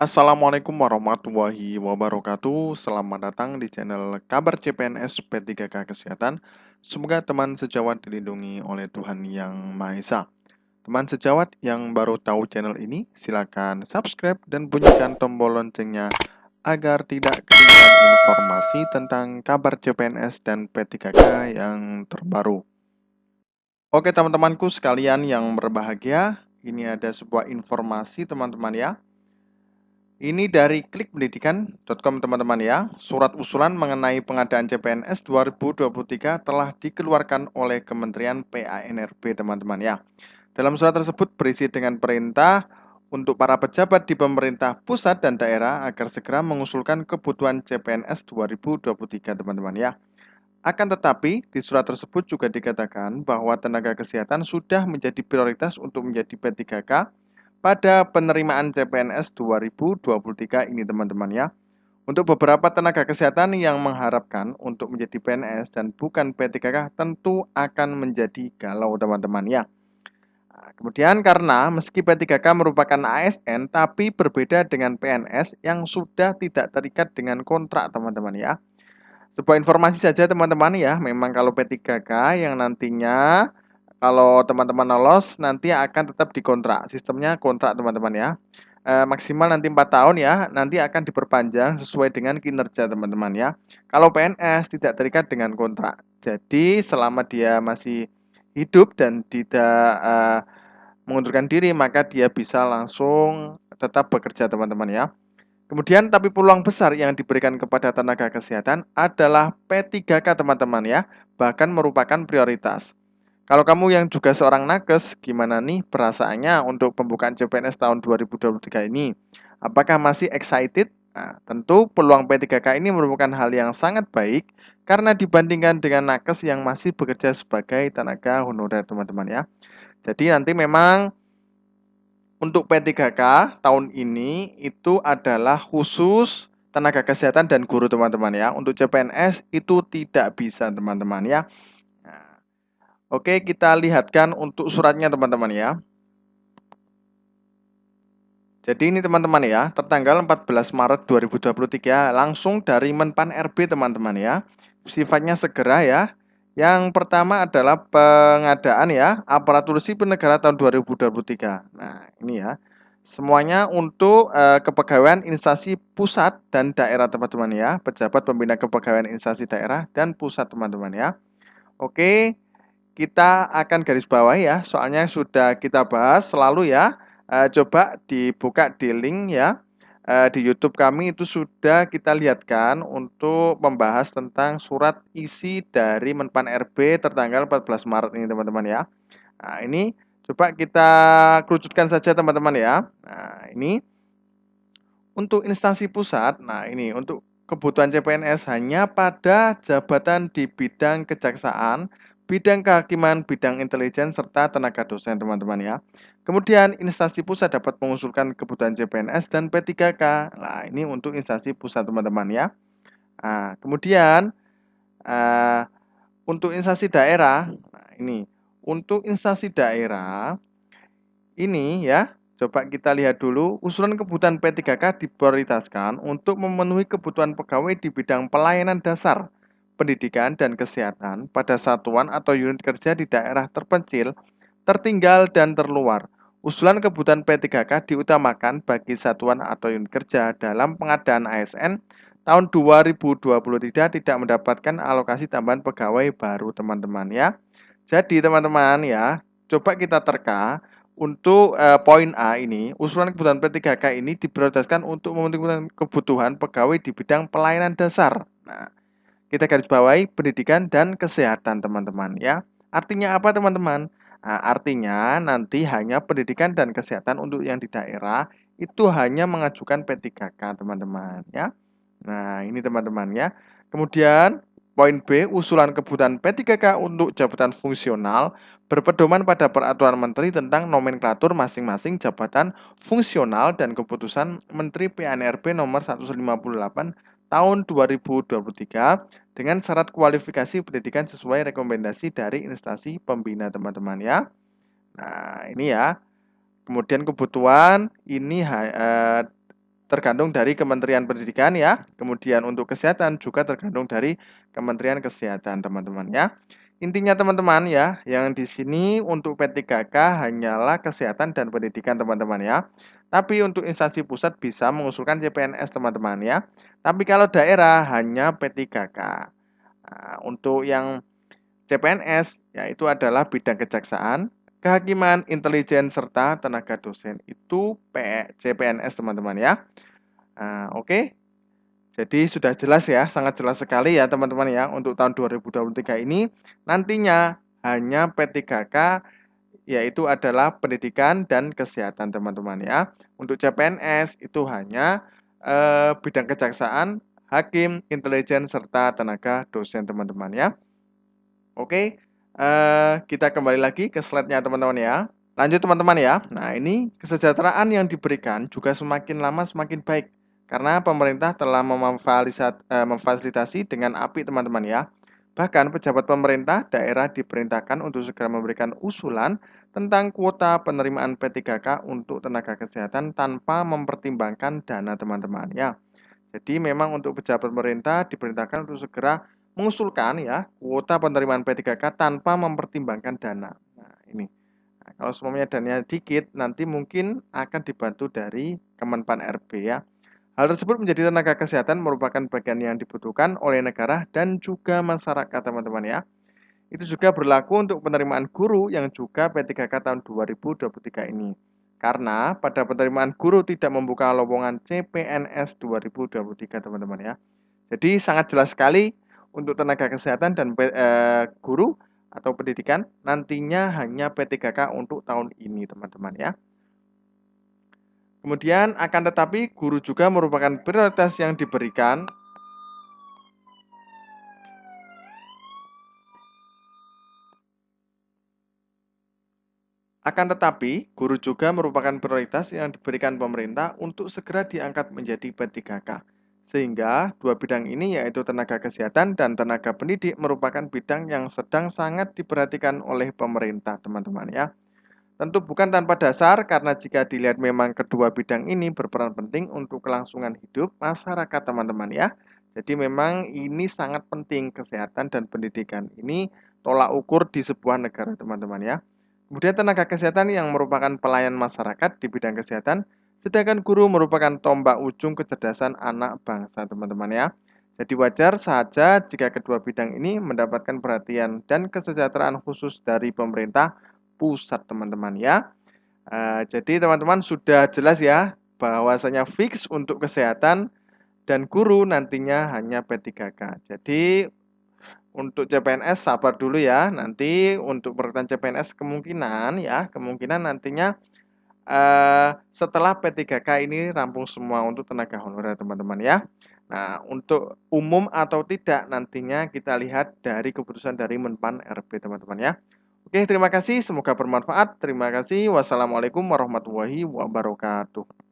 Assalamualaikum warahmatullahi wabarakatuh. Selamat datang di channel Kabar CPNS P3K Kesehatan. Semoga teman sejawat dilindungi oleh Tuhan Yang Maha Esa. Teman sejawat yang baru tahu channel ini, silakan subscribe dan bunyikan tombol loncengnya agar tidak ketinggalan informasi tentang kabar CPNS dan P3K yang terbaru. Oke teman-temanku sekalian yang berbahagia, ini ada sebuah informasi teman-teman ya. Ini dari klikpendidikan.com teman-teman ya. Surat usulan mengenai pengadaan CPNS 2023 telah dikeluarkan oleh Kementerian PANRB teman-teman ya. Dalam surat tersebut berisi dengan perintah untuk para pejabat di pemerintah pusat dan daerah agar segera mengusulkan kebutuhan CPNS 2023 teman-teman ya. Akan tetapi, di surat tersebut juga dikatakan bahwa tenaga kesehatan sudah menjadi prioritas untuk menjadi P3K pada penerimaan CPNS 2023 ini teman-teman ya. Untuk beberapa tenaga kesehatan yang mengharapkan untuk menjadi PNS dan bukan P3K tentu akan menjadi galau teman-teman ya. Nah, kemudian karena meski P3K merupakan ASN tapi berbeda dengan PNS yang sudah tidak terikat dengan kontrak teman-teman ya. Sebuah informasi saja teman-teman ya, memang kalau P3K yang nantinya kalau teman-teman lolos nanti akan tetap dikontrak. Sistemnya kontrak teman-teman ya. Maksimal nanti 4 tahun ya, nanti akan diperpanjang sesuai dengan kinerja teman-teman ya. Kalau PNS tidak terikat dengan kontrak. Jadi selama dia masih hidup dan tidak mengundurkan diri, maka dia bisa langsung tetap bekerja teman-teman ya. Kemudian tapi peluang besar yang diberikan kepada tenaga kesehatan adalah P3K teman-teman ya, bahkan merupakan prioritas. Kalau kamu yang juga seorang nakes, gimana nih perasaannya untuk pembukaan CPNS tahun 2023 ini? Apakah masih excited? Nah, tentu peluang P3K ini merupakan hal yang sangat baik karena dibandingkan dengan nakes yang masih bekerja sebagai tenaga honorer teman-teman ya. Jadi nanti memang untuk P3K tahun ini itu adalah khusus tenaga kesehatan dan guru teman-teman ya. Untuk CPNS itu tidak bisa teman-teman ya. Nah, oke, kita lihatkan untuk suratnya teman-teman ya. Jadi ini teman-teman ya, tertanggal 14 Maret 2023 langsung dari Menpan RB teman-teman ya. Sifatnya segera ya. Yang pertama adalah pengadaan ya, aparatur sipil negara tahun 2023. Nah, ini ya. Semuanya untuk kepegawaian instansi pusat dan daerah teman-teman ya, pejabat pembina kepegawaian instansi daerah dan pusat teman-teman ya. Oke, kita akan garis bawah ya, soalnya sudah kita bahas selalu ya. Coba dibuka di link ya. Di YouTube kami itu sudah kita lihatkan untuk membahas tentang surat isi dari Menpan RB tertanggal 14 Maret ini teman-teman ya. Nah, ini coba kita kerucutkan saja teman-teman ya. Nah, ini untuk instansi pusat, nah ini untuk kebutuhan CPNS hanya pada jabatan di bidang kejaksaan, bidang kehakiman, bidang intelijen, serta tenaga dosen teman-teman ya. Kemudian instansi pusat dapat mengusulkan kebutuhan CPNS dan P3K. Nah ini untuk instansi pusat teman-teman ya. Nah, kemudian eh, untuk instansi daerah, nah ini untuk instansi daerah ini ya, coba kita lihat dulu, usulan kebutuhan P3K diprioritaskan untuk memenuhi kebutuhan pegawai di bidang pelayanan dasar, pendidikan, dan kesehatan pada satuan atau unit kerja di daerah terpencil, tertinggal, dan terluar. Usulan kebutuhan P3K diutamakan bagi satuan atau unit kerja dalam pengadaan ASN tahun 2023 tidak mendapatkan alokasi tambahan pegawai baru teman-teman ya. Jadi teman-teman ya, coba kita terka untuk poin A ini, usulan kebutuhan P3K ini diprioritaskan untuk memenuhi kebutuhan pegawai di bidang pelayanan dasar. Nah, kita garis bawahi pendidikan dan kesehatan teman-teman ya. Artinya apa teman-teman? Nah, artinya nanti hanya pendidikan dan kesehatan untuk yang di daerah itu hanya mengajukan P3K teman-teman ya. Nah, ini teman-teman ya. Kemudian poin B, usulan kebutuhan P3K untuk jabatan fungsional berpedoman pada peraturan menteri tentang nomenklatur masing-masing jabatan fungsional dan keputusan Menteri PANRB nomor 158 tahun 2023 dengan syarat kualifikasi pendidikan sesuai rekomendasi dari instansi pembina teman-teman ya. Nah, ini ya. Kemudian kebutuhan ini tergantung dari Kementerian Pendidikan ya. Kemudian untuk kesehatan juga tergantung dari Kementerian Kesehatan, teman-teman ya. Intinya teman-teman ya, yang di sini untuk P3K hanyalah kesehatan dan pendidikan teman-teman ya. Tapi untuk instansi pusat bisa mengusulkan CPNS teman-teman ya. Tapi kalau daerah hanya P3K. Nah, untuk yang CPNS yaitu adalah bidang kejaksaan, kehakiman, intelijen, serta tenaga dosen. Itu CPNS teman-teman ya. Nah, oke. Jadi sudah jelas ya, sangat jelas sekali ya teman-teman ya. Untuk tahun 2023 ini nantinya hanya P3K yaitu adalah pendidikan dan kesehatan teman-teman ya. Untuk CPNS itu hanya bidang kejaksaan, hakim, intelijen, serta tenaga dosen teman-teman ya. Oke, kita kembali lagi ke slide-nya teman-teman ya. Lanjut teman-teman ya. Nah, ini kesejahteraan yang diberikan juga semakin lama semakin baik karena pemerintah telah memfasilitasi dengan apik teman-teman ya. Bahkan pejabat pemerintah daerah diperintahkan untuk segera memberikan usulan tentang kuota penerimaan P3K untuk tenaga kesehatan tanpa mempertimbangkan dana teman-teman ya. Jadi memang untuk pejabat pemerintah diperintahkan untuk segera mengusulkan ya kuota penerimaan P3K tanpa mempertimbangkan dana. Nah, ini. Nah, kalau semuanya dananya dikit, nanti mungkin akan dibantu dari Kemenpan RB ya. Hal tersebut menjadi tenaga kesehatan merupakan bagian yang dibutuhkan oleh negara dan juga masyarakat teman-teman ya. Itu juga berlaku untuk penerimaan guru yang juga P3K tahun 2023 ini. Karena pada penerimaan guru tidak membuka lowongan CPNS 2023 teman-teman ya. Jadi sangat jelas sekali untuk tenaga kesehatan dan guru atau pendidikan nantinya hanya P3K untuk tahun ini teman-teman ya. Kemudian akan tetapi guru juga merupakan prioritas yang diberikan. Akan tetapi, guru juga merupakan prioritas yang diberikan pemerintah untuk segera diangkat menjadi P3K. Sehingga dua bidang ini yaitu tenaga kesehatan dan tenaga pendidik merupakan bidang yang sedang sangat diperhatikan oleh pemerintah, teman-teman ya. Tentu bukan tanpa dasar karena jika dilihat memang kedua bidang ini berperan penting untuk kelangsungan hidup masyarakat, teman-teman ya. Jadi memang ini sangat penting kesehatan dan pendidikan. Ini tolak ukur di sebuah negara, teman-teman ya. Kemudian tenaga kesehatan yang merupakan pelayan masyarakat di bidang kesehatan, sedangkan guru merupakan tombak ujung kecerdasan anak bangsa, teman-teman ya. Jadi wajar saja jika kedua bidang ini mendapatkan perhatian dan kesejahteraan khusus dari pemerintah pusat, teman-teman ya. Jadi teman-teman sudah jelas ya bahwasanya fix untuk kesehatan dan guru nantinya hanya P3K. Jadi untuk CPNS sabar dulu ya. Nanti untuk perekrutan CPNS kemungkinan nantinya setelah P3K ini rampung semua untuk tenaga honorer teman-teman ya. Nah, untuk umum atau tidak nantinya kita lihat dari keputusan dari Menpan RB teman-teman ya. Oke, terima kasih. Semoga bermanfaat. Terima kasih. Wassalamualaikum warahmatullahi wabarakatuh.